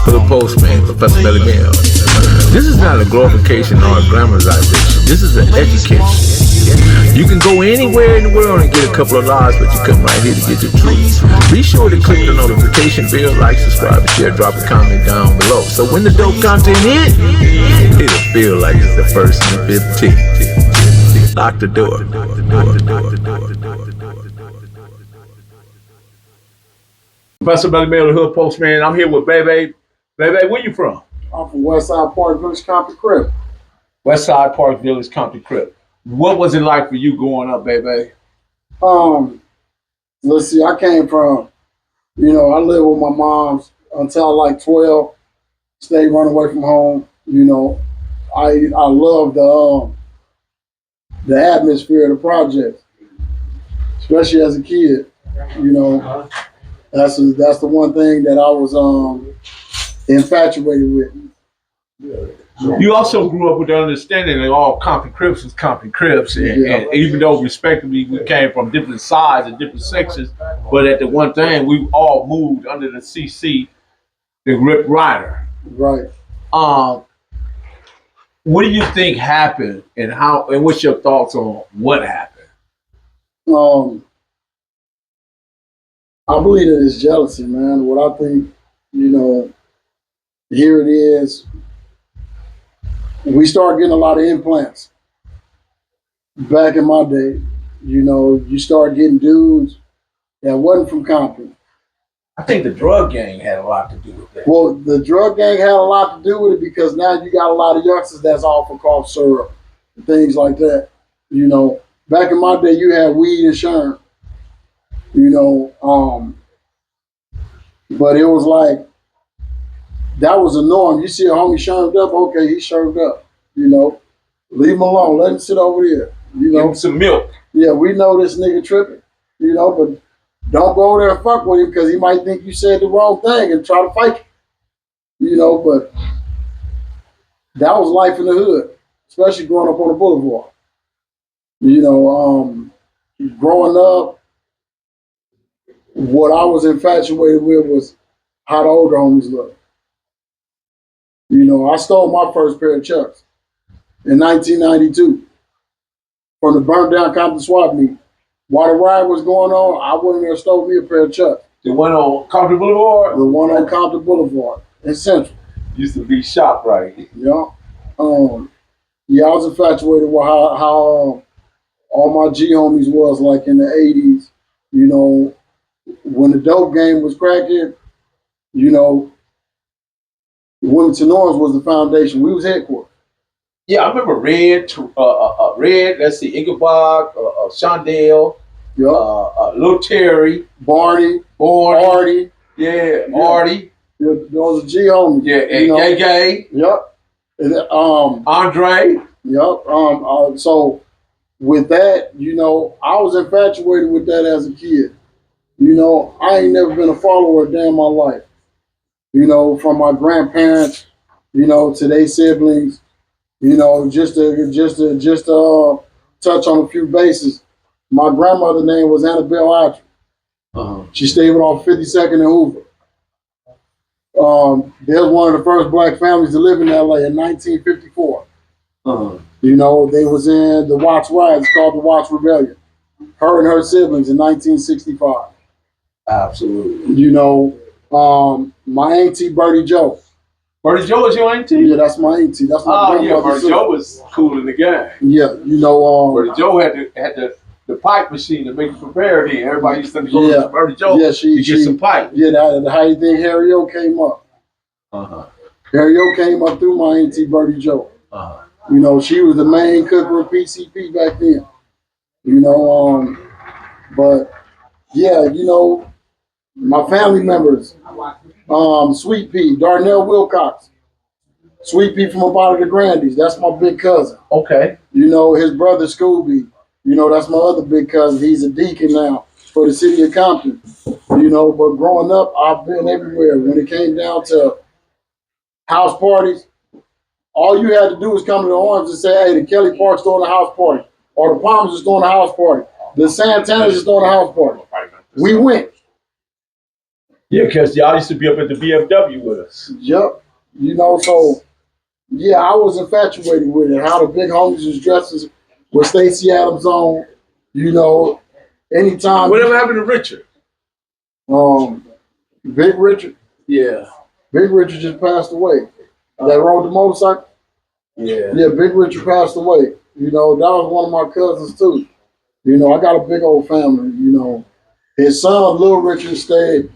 Dahoodpostman, Professor Belly Mill. This is not a glorification or a glamorization. This is an education. You can go anywhere in the world and get a couple of lives, but you come right here to get the truth. Be sure to click the notification bell, like, subscribe, and share. Drop a comment down below. So when the dope content hit, it'll feel like it's the first and the 15th. Lock the door. Professor Belly Mill, the Hood Postman. I'm here with Bebe. Bebe, where you from? I'm from West Side Park Village, Compton, Crip. West Side Park Village, Compton, Crip. What was it like for you growing up, Bebe? Let's see, I came from, I lived with my moms until I like 12, stayed running away from home. I love the atmosphere of the project, especially as a kid. That's the one thing that I was infatuated with. You also grew up with the understanding that all Compton Crips was Compton Crips, and even though respectively we came from different sides and different sections, but at the one thing we all moved under the CC, the Rip Rider. Right. What do you think happened, and how? And what's your thoughts on what happened? I believe that it's jealousy, man. What I think, here it is. We started getting a lot of implants. Back in my day, you start getting dudes that wasn't from Compton. I think the drug gang had a lot to do with that. Well, the drug gang had a lot to do with it because now you got a lot of youngsters that's off of cough syrup and things like that. Back in my day, you had weed and Sherm. But it was like, that was a norm. You see a homie shermed up, okay, he shermed up. Leave him alone. Let him sit over there. Give him some milk. Yeah, we know this nigga tripping. But don't go over there and fuck with him because he might think you said the wrong thing and try to fight you. But that was life in the hood, especially growing up on the boulevard. Growing up, what I was infatuated with was how the older homies looked. I stole my first pair of Chucks in 1992 from the burnt down Compton swap meet. While the riot was going on, I went in there and stole me a pair of Chucks. The one on Compton Boulevard? The one on Compton Boulevard in Central. Used to be ShopRite. Yeah. I was infatuated with how all my G homies was like in the 80s. When the dope game was cracking, Wilmington Orange was the foundation. We was headquarters. Yeah, I remember Red. Let's see, Ichabod, Shondale, Lil Terry, Barney, Artie. Yeah, Artie. Those are G homies. Yeah, and Gay. Yep. And, Andre. Yep. So with that, I was infatuated with that as a kid. I ain't never been a follower a day in my life. From my grandparents, to their siblings, just to touch on a few bases. My grandmother's name was Annabelle Autry. She stayed off 52nd and Hoover. They was one of the first black families to live in LA in 1954. They was in the Watts riots called the Watts Rebellion. Her and her siblings in 1965. Absolutely. My auntie Bertie Joe. Bertie Joe is your auntie? Yeah, that's my auntie. That's my yeah, Bertie Joe was cool in the game. Yeah, Bertie Joe had the pipe machine to make you prepared in. Everybody used to go to Bertie Joe to get some pipe. Yeah, how you think Harry O came up? Harry O came up through my auntie Bertie Joe. She was the main cooker of PCP back then. But yeah, my family members, Sweet Pea, Darnell Wilcox, Sweet Pea from about of the Grandies, that's my big cousin. Okay. His brother Scooby, that's my other big cousin. He's a deacon now for the city of Compton. But growing up, I've been everywhere. When it came down to house parties, all you had to do was come to the Orange and say, hey, the Kelly Park's throwing a house party, or the Palms is throwing a house party, the Santana's is throwing a house party. We went. Yeah, because y'all used to be up at the BFW with us. Yep. You know, so yeah, I was infatuated with it. How the big homies was dressed with Stacey Adams on. You know, anytime. Whatever happened to Richard? Big Richard. Yeah. Big Richard just passed away. That rode the motorcycle. Yeah. Yeah, Big Richard passed away. You know, that was one of my cousins too. You know, I got a big old family. You know, his son, Little Richard, stay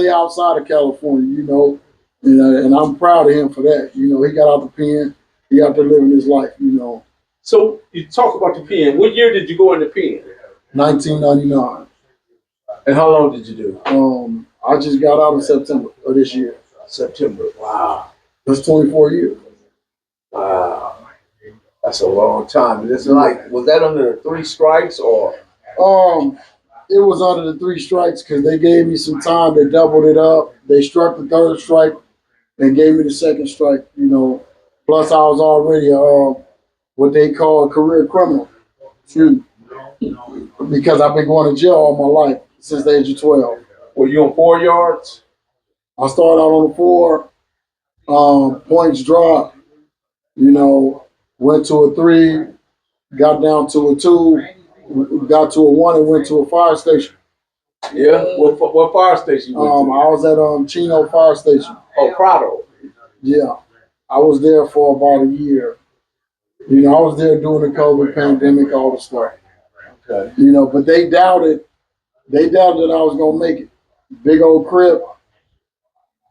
outside of California. You know, and I'm proud of him for that. You know, he got out the pen. He out there living his life. You know. So you talk about the pen. What year did you go in the pen? 1999. And how long did you do? I just got out in September of this year. September. Wow. That's 24 years. Wow. That's a long time. And it's like, was that under the 3 strikes or? It was under the 3 strikes because they gave me some time. They doubled it up. They struck the 3rd strike and gave me the 2nd strike. You know, plus I was already what they call a career criminal. Excuse me. Because I've been going to jail all my life since the age of 12. Were you on 4 yards? I started out on the 4. Points dropped. You know, went to a 3, got down to a 2, got to a 1, and went to a fire station. Yeah. What fire station you went to? I was at Chino Fire Station. Oh, Prado. Yeah, I was there for about a year. You know, I was there during the COVID pandemic, all the stuff. Okay. You know, but they doubted I was gonna make it. Big old Crip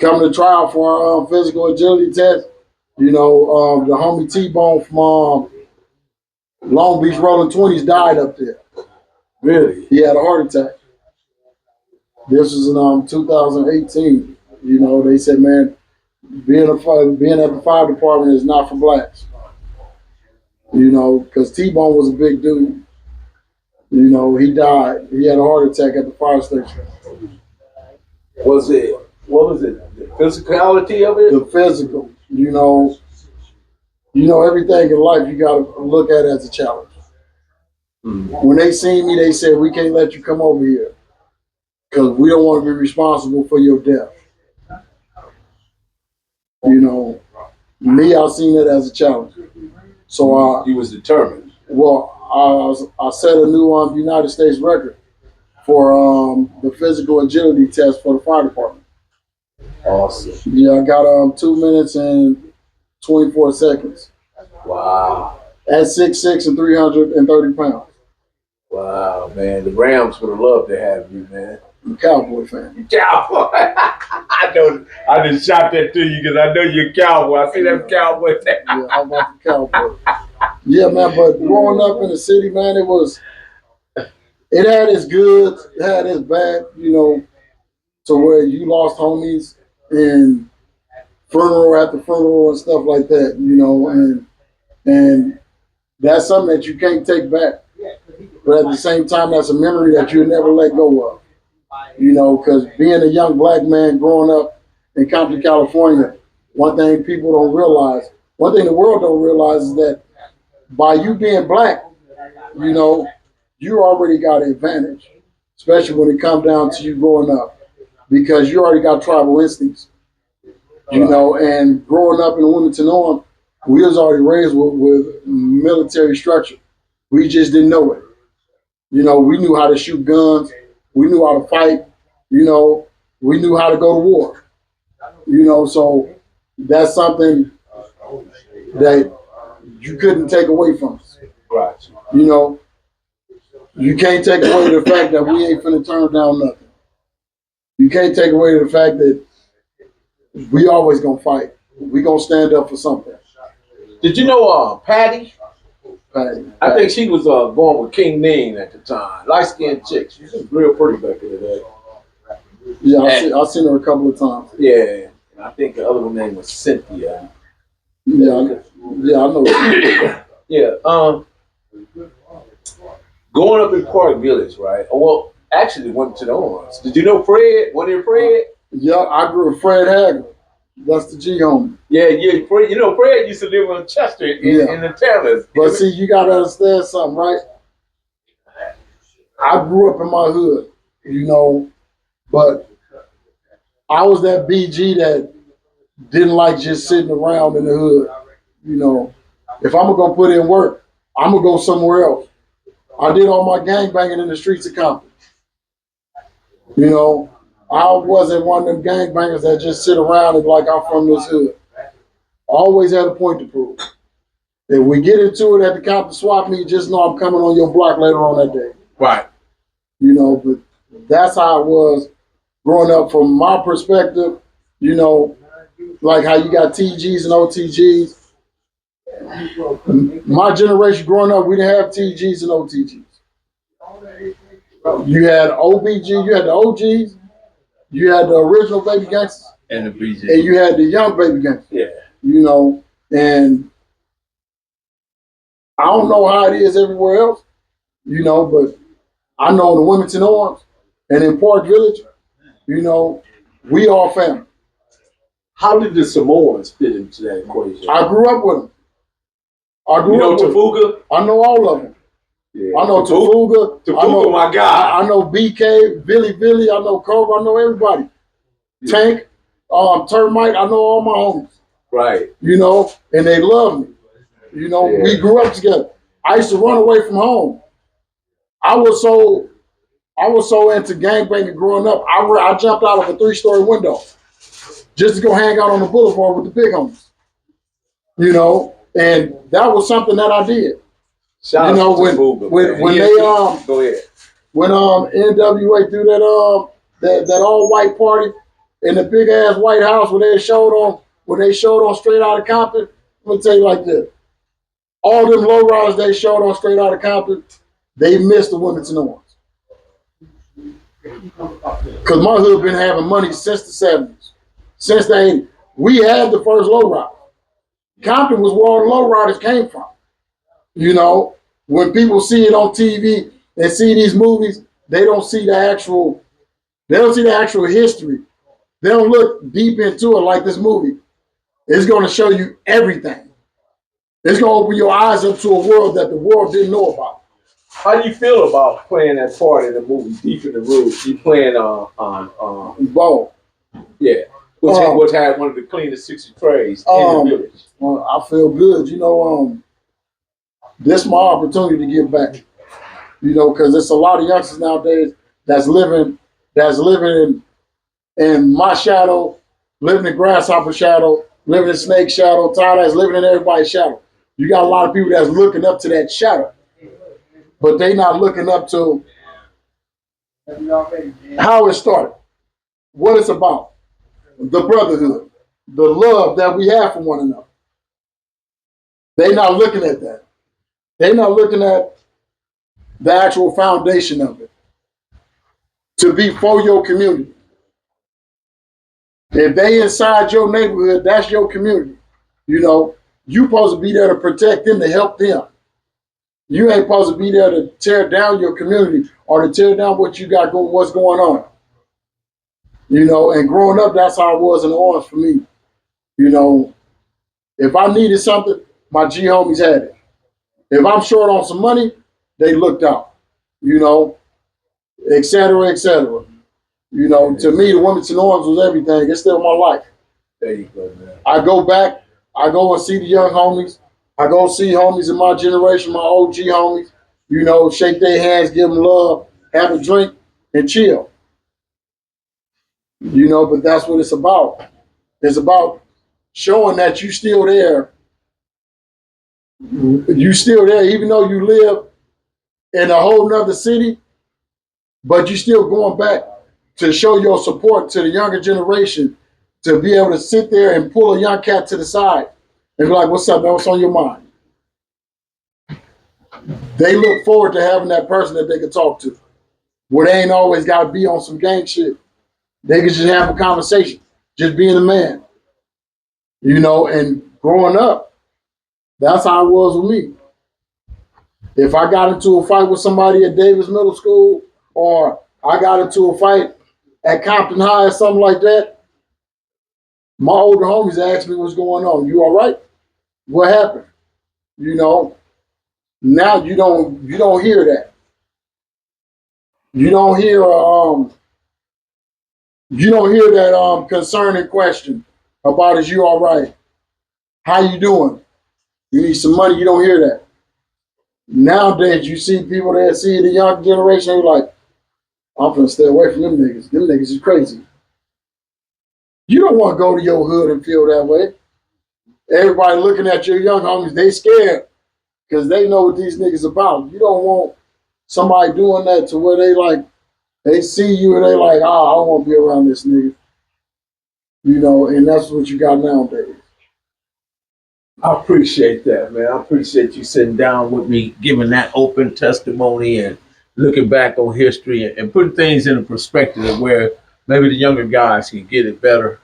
coming to trial for our physical agility test. You know, the homie T-Bone from Long Beach Rolling 20s died up there. Really? He had a heart attack. This was in 2018. You know, they said, man, being at the fire department is not for blacks. You know, because T-Bone was a big dude. You know, he died. He had a heart attack at the fire station. What was it? The physicality of it? The physical. You know, everything in life you got to look at as a challenge. Mm-hmm. When they seen me, they said, we can't let you come over here because we don't want to be responsible for your death. You know, me, I seen it as a challenge. So he was determined. Well, I set a new United States record for the physical agility test for the fire department. Awesome. Yeah, I got 2 minutes and 24 seconds. Wow. At 6'6" and 330 pounds. Wow, man. The Rams would have loved to have you, man. I'm a Cowboy fan. Cowboy. I know. I just shot that to you because I know you're a cowboy. I see that cowboy. Yeah, I'm about the Cowboy. Yeah, man. But growing up in the city, man, it had its good, it had its bad. You know, to where you lost homies and funeral after funeral and stuff like that. You know, and that's something that you can't take back. But at the same time, that's a memory that you'll never let go of. You know, because being a young black man growing up in Compton, California, one thing people don't realize, one thing the world don't realize is that by you being black, you know, you already got an advantage, especially when it comes down to you growing up, because you already got tribal instincts. You know, and growing up in the Wilmington North, we was already raised with military structure. We just didn't know it. You know, we knew how to shoot guns. We knew how to fight. You know, we knew how to go to war. You know, so that's something that you couldn't take away from us. Right. You know, you can't take away the fact that we ain't finna turn down nothing. You can't take away the fact that we always gonna fight. We gonna stand up for something. Did you know Patty? Patty. I think she was going with King Neen at the time. Light-skinned chick. She was real pretty back in the day. Yeah, I've seen her a couple of times. Yeah. And I think the other one name was Cynthia. Yeah, I know. Yeah. Going up in Park Village, right? Well, actually went to the ones. Did you know Fred? What is Fred? Yeah, I grew with Fred Hagler. That's the G homie. Yeah. Fred, you know, Fred used to live on Chester in the Taylors. But see, you gotta understand something, right? I grew up in my hood, you know, but I was that BG that didn't like just sitting around in the hood. You know, if I'm gonna go put in work, I'm gonna go somewhere else. I did all my gang banging in the streets of Compton. You know, I wasn't one of them gang bangers that just sit around and like I'm from this hood. I always had a point to prove. If we get into it at the Compton swap meet, just know I'm coming on your block later on that day. Right. You know, but that's how it was growing up from my perspective. You know, like how you got TGs and OTGs. My generation growing up, we didn't have TGs and OTGs. You had OBG, you had the OGs, you had the original baby gangsters, And the BG. and you had the young baby gangsters. Yeah. You know, and I don't know how it is everywhere else, you know, but I know in the Wilmington Arms and in Park Village, you know, we all family. How did the Samoans fit into that equation? I grew up with them. You know Tafuga? I know all of them. Yeah. I know Tafuga. Tafuga, my guy. I know BK, Billy, I know Cobra, I know everybody. Yeah. Tank, Termite, I know all my homies. Right. You know, and they love me. You know, yeah. We grew up together. I used to run away from home. I was so into gangbanging growing up. I jumped out of a 3-story window just to go hang out on the boulevard with the big homies. You know, and that was something that I did. Shout you know, when they go ahead. When NWA threw that all white party in the big ass White House where they showed on Straight Outta Compton, let me tell you like this. All them lowriders they showed on Straight Outta Compton, they missed the Wilmington Arms. Because my hood been having money since the 70s. Since the 80s. We had the first lowrider. Compton was where all the lowriders came from. You know, when people see it on TV and see these movies, they don't see the actual history. They don't look deep into it like this movie. It's going to show you everything. It's going to open your eyes up to a world that the world didn't know about. How do you feel about playing that part in the movie, Deep in the Roots? You playing Bo. Yeah. Which had one of the cleanest 60 trays in the village. Well, I feel good. You know, this is my opportunity to give back. You know, because there's a lot of youngsters nowadays that's living in my shadow, living in grasshopper shadow, living in snake shadow, that's living in everybody's shadow. You got a lot of people that's looking up to that shadow, but they not looking up to how it started, what it's about, the brotherhood, the love that we have for one another. They not looking at that. They not looking at the actual foundation of it. To be for your community. If they inside your neighborhood, that's your community. You know, you supposed to be there to protect them, to help them. You ain't supposed to be there to tear down your community or to tear down what you got what's going on. You know, and growing up, that's how it was in the Orange for me. You know, if I needed something, my G homies had it. If I'm short on some money, they looked out. You know, et cetera, et cetera. You know, to me, the Wilmington Arms was everything. It's still my life. There you go, man. I go back. I go and see the young homies. I go see homies in my generation, my OG homies. You know, shake their hands, give them love, have a drink, and chill. You know, but that's what it's about. It's about showing that you still there. You still there, even though you live in a whole nother city, but you still going back to show your support to the younger generation, to be able to sit there and pull a young cat to the side and be like, what's up, man? What's on your mind? They look forward to having that person that they can talk to, where they ain't always got to be on some gang shit. They can just have a conversation, just being a man. You know, and growing up, that's how it was with me. If I got into a fight with somebody at Davis Middle School, or I got into a fight at Compton High or something like that, my older homies asked me what's going on. You all right? What happened? You know, now you don't hear that. You don't hear You don't hear that concerning question about is you all right? How you doing? You need some money. You don't hear that. Nowadays, you see people that see the young generation, they're like, I'm gonna stay away from them niggas. Them niggas is crazy. You don't want to go to your hood and feel that way. Everybody looking at your young homies, they scared because they know what these niggas about. You don't want somebody doing that to where they like, they see you and they like, I don't want to be around this nigga. You know, and that's what you got nowadays. I appreciate that, man. I appreciate you sitting down with me, giving that open testimony and looking back on history and putting things in a perspective of where maybe the younger guys can get it better.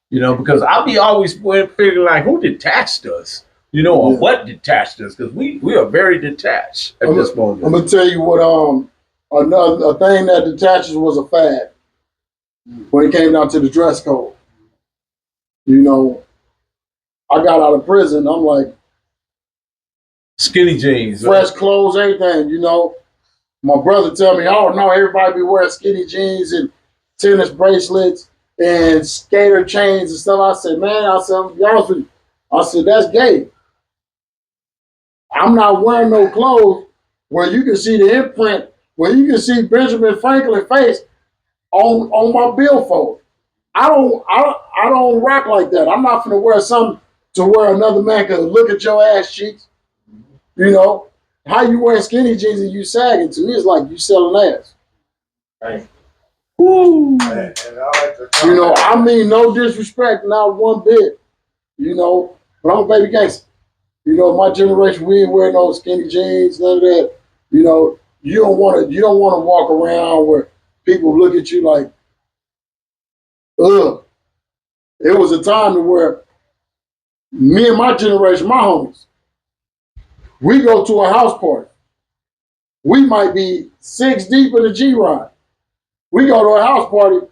You know, because I'll be always figuring like who detached us, you know, or what detached us, because we are very detached at this moment. I'm gonna tell you what a thing that detaches was a fad when it came down to the dress code. You know, I got out of prison, I'm like skinny jeans, fresh clothes, everything, you know. My brother tell me, oh no, everybody be wearing skinny jeans and tennis bracelets and skater chains and stuff. I said, man, I said, I'll be honest with you. I said, that's gay. I'm not wearing no clothes where you can see the imprint, where you can see Benjamin Franklin's face on my billfold. I don't rock like that. I'm not gonna wear something to where another man can look at your ass cheeks. You know, how you wearing skinny jeans and you sagging, to me it's like you selling ass. Right. Woo. And I like you know, I mean no disrespect, not one bit. You know, but I'm a baby gangster. You know, my generation, we ain't wearing no skinny jeans, none of that. You know, you don't want to walk around where people look at you like, ugh. It was a time to where me and my generation, my homies, we go to a house party. We might be 6 deep in the G-Ride. We go to a house party.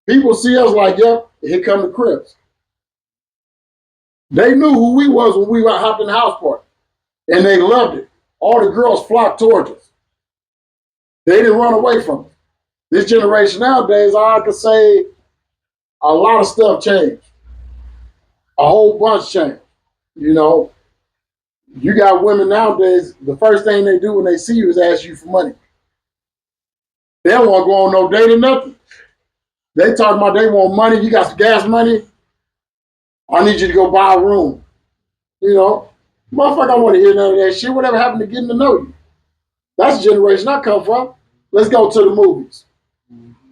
People see us like, yep, here come the Crips. They knew who we was when we hopped in the house party. And they loved it. All the girls flocked towards us. They didn't run away from us. This generation nowadays, I could say a lot of stuff changed. A whole bunch changed. You know, you got women nowadays, the first thing they do when they see you is ask you for money. They don't want to go on no date or nothing. They talking about they want money. You got some gas money? I need you to go buy a room. You know, motherfucker, I want to hear none of that shit. Whatever happened to getting to know you? That's the generation I come from. Let's go to the movies.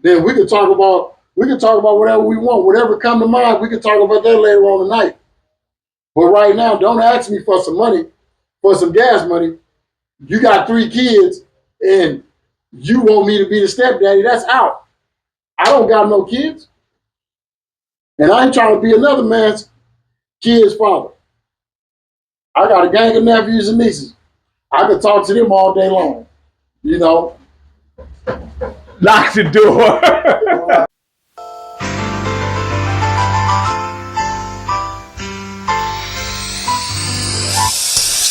Then we can talk about whatever we want. Whatever come to mind, we can talk about that later on tonight. But right now, don't ask me for some money, for some gas money. You got 3 kids and you want me to be the stepdaddy. That's out. I don't got no kids. And I ain't trying to be another man's kid's father. I got a gang of nephews and nieces. I could talk to them all day long. You know. Lock the door.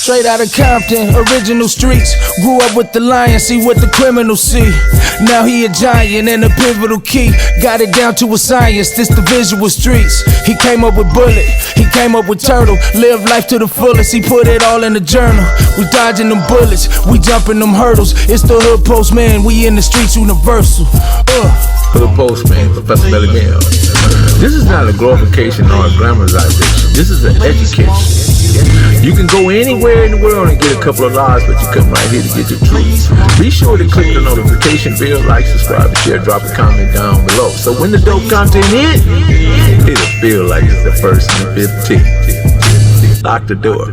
Straight out of Compton, original streets. Grew up with the lion, see what the criminals see. Now he a giant and a pivotal key. Got it down to a science, this the visual streets. He came up with bullet, he came up with turtle. Live life to the fullest, he put it all in the journal. We dodging them bullets, we jumping them hurdles. It's the Dahoodpostman, we in the streets universal. Dahoodpostman, Professor Belly Bell. This is not a glorification or a glamorization. This is an education. You can go anywhere in the world and get a couple of lives, but you come right here to get the truth. Be sure to click the notification bell, like, subscribe, share, drop a comment down below. So when the dope content hit, it'll feel like it's the first and the 15th. Lock the door.